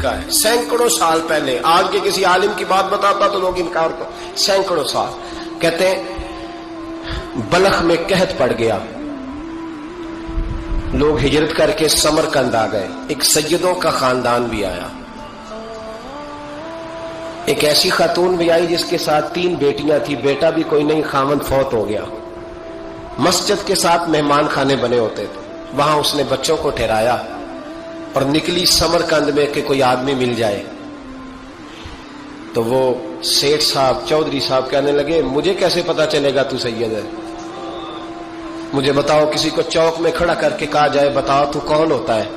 کا ہے، سینکڑوں سال پہلے. آج کے کسی عالم کی بات بتاتا تو لوگ انکار کرتے. سینکڑوں سال. کہتے ہیں بلخ میں قحط پڑ گیا، لوگ ہجرت کر کے سمرقند آ گئے. ایک سیدوں کا خاندان بھی آیا. ایک ایسی خاتون بھی آئی جس کے ساتھ 3 بیٹیاں تھی، بیٹا بھی کوئی نہیں، خاوند فوت ہو گیا. مسجد کے ساتھ مہمان خانے بنے ہوتے تھے، وہاں اس نے بچوں کو ٹھہرایا اور نکلی سمرقند میں کہ کوئی آدمی مل جائے. تو وہ سیٹھ صاحب، چودھری صاحب کہنے لگے مجھے کیسے پتا چلے گا تو سید ہے؟ مجھے بتاؤ. کسی کو چوک میں کھڑا کر کے کہا جائے بتاؤ تو کون ہوتا ہے،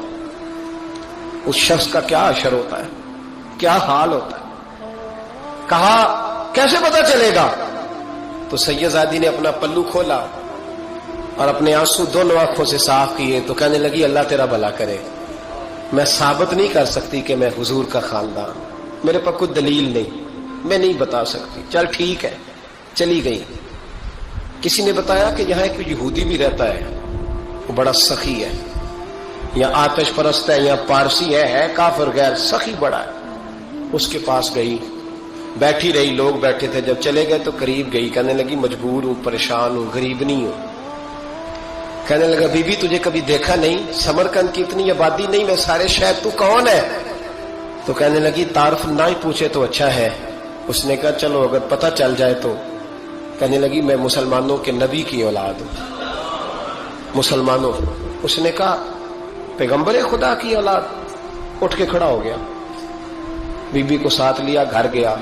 اس شخص کا کیا اشر ہوتا ہے، کیا حال ہوتا ہے. کہا کیسے پتا چلے گا؟ تو سید زادی نے اپنا پلو کھولا اور اپنے آنسو دونوں آنکھوں سے صاف کیے تو کہنے لگی اللہ تیرا بھلا کرے، میں ثابت نہیں کر سکتی کہ میں حضور کا خاندان، میرے پاس کوئی دلیل نہیں، میں نہیں بتا سکتی. چل ٹھیک ہے. چلی گئی. کسی نے بتایا کہ یہاں ایک یہودی بھی رہتا ہے، وہ بڑا سخی ہے، یا آتش پرست ہے یا پارسی ہے کافر غیر، سخی بڑا ہے. اس کے پاس گئی، بیٹھی رہی، لوگ بیٹھے تھے. جب چلے گئے تو قریب گئی، کہنے لگی مجبور ہوں، پریشان ہوں، غریب نہیں ہوں. کہنے لگا بی بی تجھے کبھی دیکھا نہیں، سمرقند کی اتنی آبادی نہیں، میں سارے شہر، تو کون ہے؟ تو کہنے لگی تعارف نہ ہی پوچھے تو اچھا ہے. اس نے کہا چلو اگر پتہ چل جائے تو. کہنے لگی میں مسلمانوں کے نبی کی اولاد ہوں. مسلمانوں. اس نے کہا پیغمبر خدا کی اولاد. اٹھ کے کھڑا ہو گیا، بی بی کو ساتھ لیا، گھر گیا.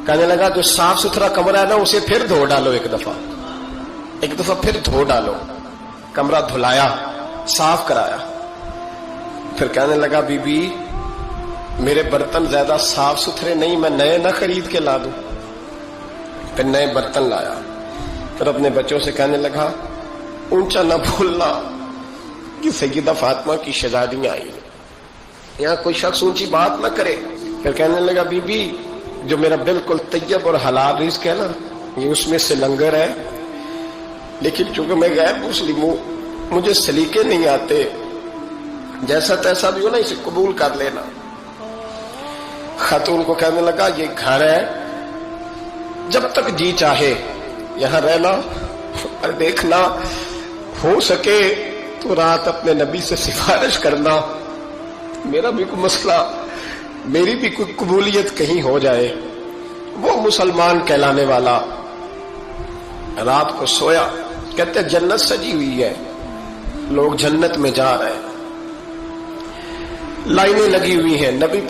کہنے لگا جو صاف ستھرا کمرہ ہے نا اسے پھر دھو ڈالو، ایک دفعہ پھر دھو ڈالو. کمرہ دھلایا، صاف کرایا. پھر کہنے لگا بی بی میرے برتن زیادہ صاف ستھرے نہیں، میں نئے نہ خرید کے لا دوں. پھر نئے برتن لایا. پھر اپنے بچوں سے کہنے لگا اونچا نہ بھولنا کہ سیدہ فاطمہ کی شہزادیاں آئی، یہاں کوئی شخص اونچی بات نہ کرے. پھر کہنے لگا بی بی جو میرا بالکل طیب اور حلال رزق ہے نا، یہ اس میں سے لنگر ہے، لیکن چونکہ میں غیر مسلم ہوں، مجھے سلیقے نہیں آتے، جیسا تیسا بھی ہو نا اسے قبول کر لینا. خاتون کو کہنے لگا یہ گھر ہے، جب تک جی چاہے یہاں رہنا، اور دیکھنا ہو سکے تو رات اپنے نبی سے سفارش کرنا، میرا بھی کوئی مسئلہ، میری بھی کوئی قبولیت کہیں ہو جائے. وہ مسلمان کہلانے والا رات کو سویا. کہتے جنت سجی ہوئی ہے، لوگ جنت میں جا رہے ہیں، لائنیں لگی ہوئی ہیں. نبی